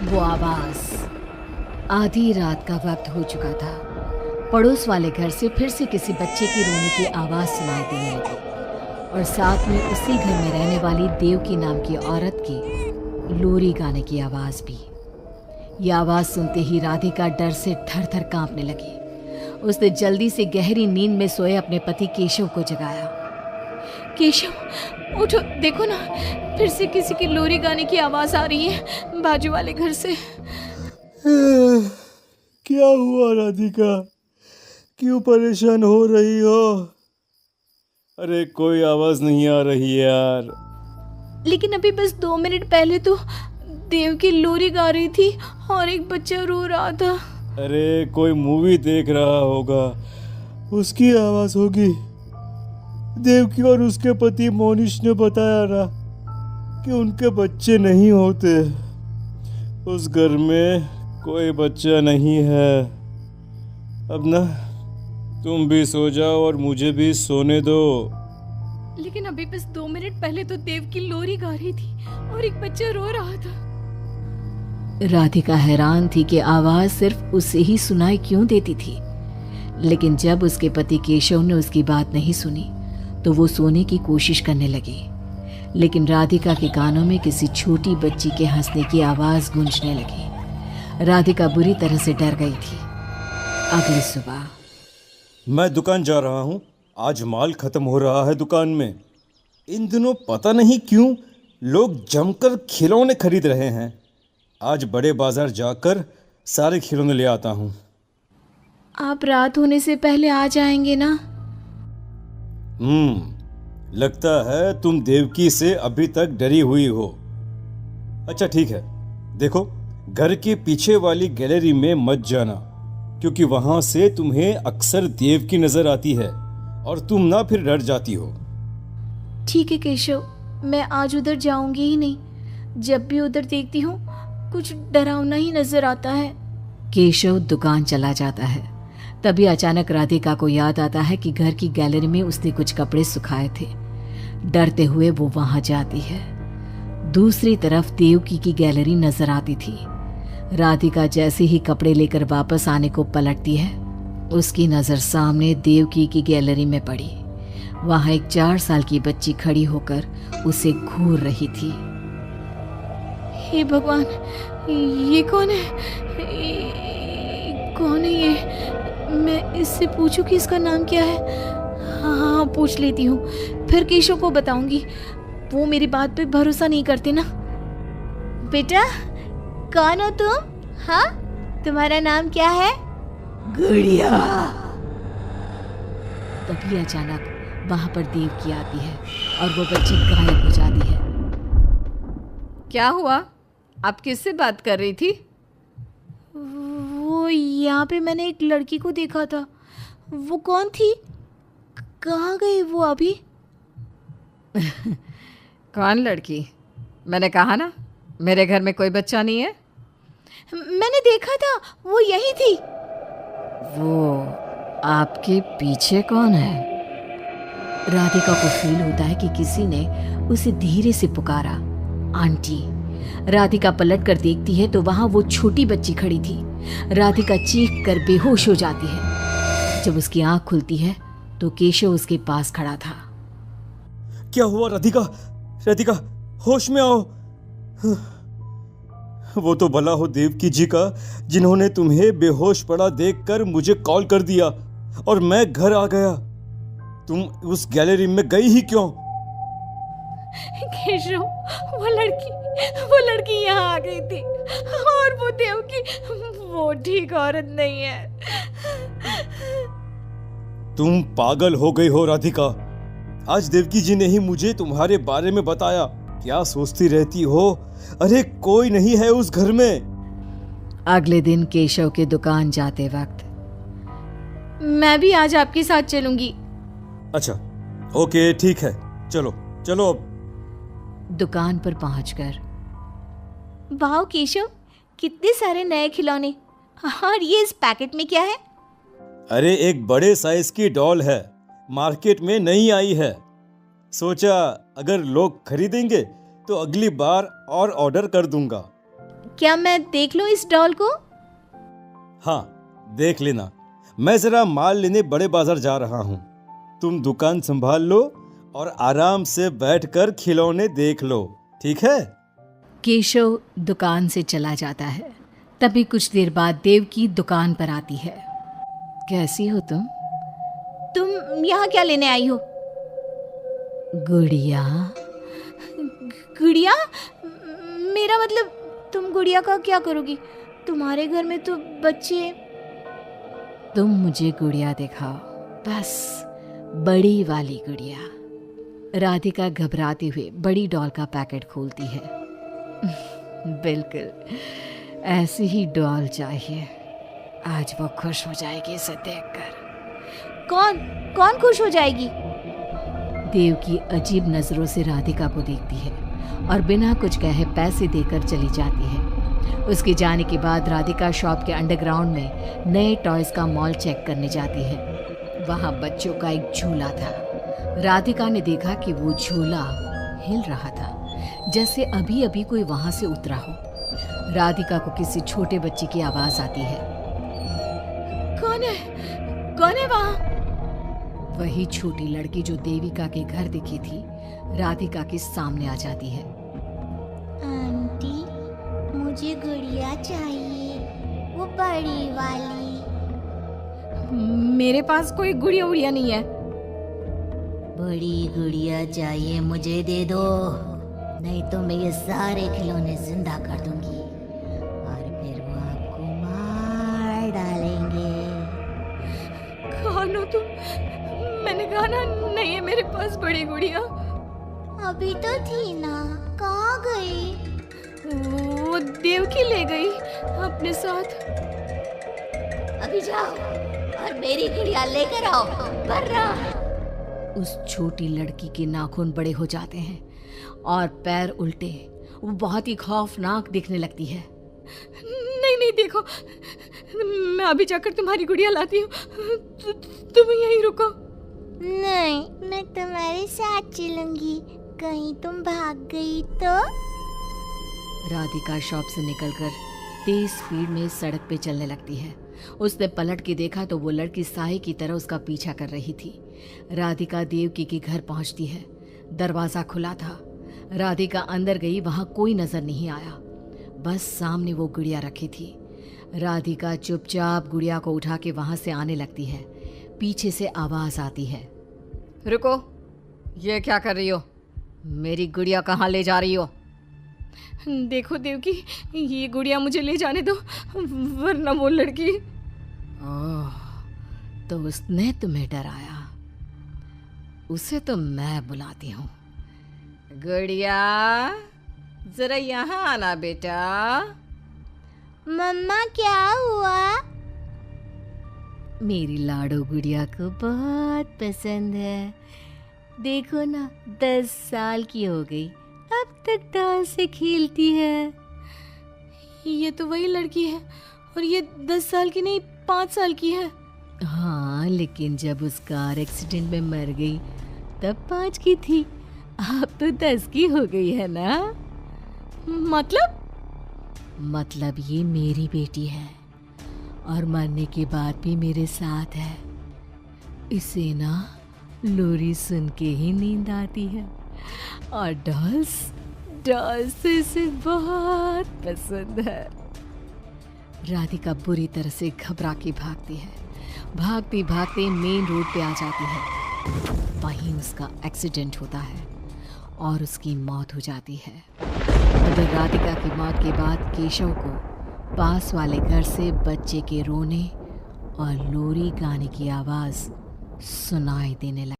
वो आवाज। आधी रात का वक्त हो चुका था। पड़ोस वाले घर से फिर से किसी बच्चे की रोने की आवाज सुनाई देने लगी और साथ में उसी घर में रहने वाली देवकी नाम की औरत की लोरी गाने की आवाज भी। ये आवाज सुनते ही राधिका डर से थर थर कांपने लगी। उसने जल्दी से गहरी नींद में सोए अपने पति केशव को जगाया। केशव उठो, देखो ना, फिर से किसी की लोरी गाने की आवाज आ रही है बाजू वाले घर से। क्या हुआ राधिका, क्यों परेशान हो रही हो? अरे कोई आवाज नहीं आ रही यार। लेकिन अभी बस 2 मिनट पहले तो देव की लोरी गा रही थी और एक बच्चा रो रहा था। अरे कोई मूवी देख रहा होगा, उसकी आवाज होगी। देवकी और उसके पति मोनिश ने बताया ना कि उनके बच्चे नहीं होते। उस घर में कोई बच्चा नहीं है। अब ना तुम भी सो जाओ और मुझे भी सोने दो। लेकिन अभी बस 2 मिनट पहले तो देव की लोरी गा रही थी और एक बच्चा रो रहा था। राधिका हैरान थी कि आवाज सिर्फ उसे ही सुनाई क्यों देती थी। लेकिन जब उसके पति केशव ने उसकी बात नहीं सुनी तो वो सोने की कोशिश करने लगी। लेकिन राधिका के कानों में किसी छोटी बच्ची के हंसने की आवाज गूंजने लगी। राधिका बुरी तरह से डर गई थी। अगली सुबह मैं दुकान जा रहा हूँ, आज माल खत्म हो रहा है दुकान में। इन दिनों पता नहीं क्यों लोग जमकर खिलौने खरीद रहे हैं। आज बड़े बाजार जाकर सारे खिलौने ले आता हूँ। आप रात होने से पहले आ जाएंगे ना? लगता है तुम देवकी से अभी तक डरी हुई हो। अच्छा ठीक है, देखो घर के पीछे वाली गैलरी में मत जाना, क्योंकि वहां से तुम्हें अक्सर देवकी नजर आती है और तुम ना फिर डर जाती हो। ठीक है केशव, मैं आज उधर जाऊंगी ही नहीं। जब भी उधर देखती हूँ कुछ डरावना ही नजर आता है। केशव दुकान चला जाता है। तभी अचानक राधिका को याद आता है कि घर की गैलरी में उसने कुछ कपड़े सुखाए थे। डरते हुए वो वहां जाती है। दूसरी तरफ देवकी की गैलरी नजर आती थी। राधिका जैसे ही कपड़े लेकर वापस आने को पलटती है, उसकी नजर सामने देवकी की गैलरी में पड़ी। वहां एक 4 साल की बच्ची खड़ी होकर उसे घूर रही थी। हे भगवान, ये कौन है? कौन है ये? मैं इससे पूछूं कि इसका नाम क्या है? हाँ, पूछ लेती हूँ, फिर केशव को बताऊंगी। वो मेरी बात पे भरोसा नहीं करते ना। बेटा, कौन हो तुम? हाँ, तुम्हारा नाम क्या है? गुड़िया। तभी अचानक वहां पर देवकी आती है और वो बच्ची गायब हो जाती है। क्या हुआ? आप किससे बात कर रही थी? वो यहाँ पे मैंने एक लड़की को देखा था। वो कौन थी? कहाँ गई वो अभी? कौन लड़की? मैंने कहा ना मेरे घर में कोई बच्चा नहीं है। मैंने देखा था, वो यही थी। वो आपके पीछे कौन है? राधिका को फील होता है कि किसी ने उसे धीरे से पुकारा, आंटी। राधिका पलट कर देखती है तो वहां वो छोटी बच्ची खड़ी थी। राधिका चीख कर बेहोश हो जाती है। जब उसकी आंख खुलती है तो केशव उसके पास खड़ा था। क्या हुआ राधिका? राधिका, होश में आओ। वो तो भला हो देवकी जी का, जिन्होंने तुम्हें बेहोश पड़ा देखकर मुझे कॉल कर दिया और मैं घर आ गया। तुम उस गैलरी में गई ही क्यों? केशव, वो लड़की यहाँ आ गई थी और वो देवकी, वो ठीक औरत नहीं है। तुम पागल हो गई हो राधिका। आज देवकी जी ने ही मुझे तुम्हारे बारे में बताया। क्या सोचती रहती हो? अरे कोई नहीं है उस घर में। अगले दिन केशव के दुकान जाते वक्त, मैं भी आज आपके साथ चलूंगी। अच्छा ओके ठीक है, चलो चलो। अब दुकान पर पहुंचकर, वाह केशव, कितने सारे नए खिलौने। और ये इस पैकेट में क्या है? अरे एक बड़े साइज की डॉल है, मार्केट में नई आई है। सोचा अगर लोग खरीदेंगे तो अगली बार और ऑर्डर कर दूंगा। क्या मैं देख लूं इस डॉल को? हाँ, देख लेना। मैं जरा माल लेने बड़े बाजार जा रहा हूँ। तुम दुकान संभाल लो और आराम से बैठकर खिलौने देख लो, ठीक है? केशव दुकान से चला जाता है। तभी कुछ देर बाद देवकी दुकान पर आती है। कैसी हो तुम? तुम यहाँ क्या लेने आई हो? गुड़िया? गुड़िया? मेरा मतलब तुम गुड़िया का क्या करोगी? तुम्हारे घर में तो बच्चे। तुम मुझे गुड़िया दिखाओ, बस बड़ी वाली गुड़िया। राधिका घबराते हुए बड़ी डॉल का पैकेट खोलती है। बिल्कुल ऐसी ही डॉल चाहिए। आज वो खुश हो जाएगी इसे देखकर। कौन खुश हो जाएगी? देवकी अजीब नजरों से राधिका को देखती है और बिना कुछ कहे पैसे देकर चली जाती है। उसके जाने के बाद राधिका शॉप के अंडरग्राउंड में नए टॉयज का मॉल चेक करने जाती है। वहाँ बच्चों का एक झूला था। राधिका ने देखा कि वो झूला हिल रहा था, जैसे अभी अभी कोई वहां से उतरा हो। राधिका को किसी छोटे बच्चे की आवाज आती है। कौन है वहाँ? वही छोटी लड़की जो देविका के घर दिखी थी, राधिका के सामने आ जाती है। आंटी, मुझे गुड़िया चाहिए, वो बड़ी वाली। मेरे पास कोई गुड़िया उड़िया नहीं है। बड़ी गुड़िया चाहिए, मुझे दे दो, नहीं तो मैं ये सारे खिलौने जिंदा कर दूंगी और फिर वो आपको मार डालेंगे। कौन हो तुम? मैंने कहा ना नहीं है मेरे पास बड़ी गुड़िया। अभी तो थी ना, कहाँ गई? वो देवकी ले गई अपने साथ। अभी जाओ और मेरी गुड़िया लेकर आओ, वरना। उस छोटी लड़की के नाखून बड़े हो जाते हैं और पैर उल्टे। वो बहुत ही खौफनाक दिखने लगती है। नहीं देखो, मैं अभी जाकर तुम्हारी गुड़िया लाती हूँ। तुम यहीं रुको। नहीं, मैं तुम्हारे साथ चलूंगी, कहीं तुम भाग गई तो। राधिका शॉप से निकलकर तेज स्पीड में सड़क पे चलने लगती है। उसने पलट के देखा तो वो लड़की साए की तरह उसका पीछा कर रही थी। राधिका देवकी के घर पहुंचती है। दरवाजा खुला था। राधिका अंदर गई, वहां कोई नजर नहीं आया, बस सामने वो गुड़िया रखी थी। राधिका चुपचाप गुड़िया को उठा के वहां से आने लगती है। पीछे से आवाज आती है, रुको, ये क्या कर रही हो? मेरी गुड़िया कहाँ ले जा रही हो? देखो देवकी, ये गुड़िया मुझे ले जाने दो, वरना वो लड़की। ओह, तो उसने तुम्हें डराया। उसे तो मैं बुलाती हूँ। गुड़िया, जरा यहाँ आना बेटा। मम्मा, क्या हुआ? मेरी लाडो गुड़िया को बहुत पसंद है। देखो ना, 10 साल की हो गई, अब तक डॉल से खेलती है। ये तो वही लड़की है, और ये 10 साल की नहीं, 5 साल की है। हाँ, लेकिन जब उस कार एक्सीडेंट में मर गई तब 5 की थी, अब तो 10 की हो गई है ना। मतलब ये मेरी बेटी है और मरने के बाद भी मेरे साथ है। इसे ना लोरी सुन के ही नींद आती है, और डॉल्स तो इसे बहुत पसंद है। राधिका बुरी तरह से घबरा के भागती है। भागते भागते मेन रोड पे आ जाती है। वहीं उसका एक्सीडेंट होता है और उसकी मौत हो जाती है। मगर राधिका की मौत के बाद केशव को पास वाले घर से बच्चे के रोने और लोरी गाने की आवाज़ सुनाई देने लगी।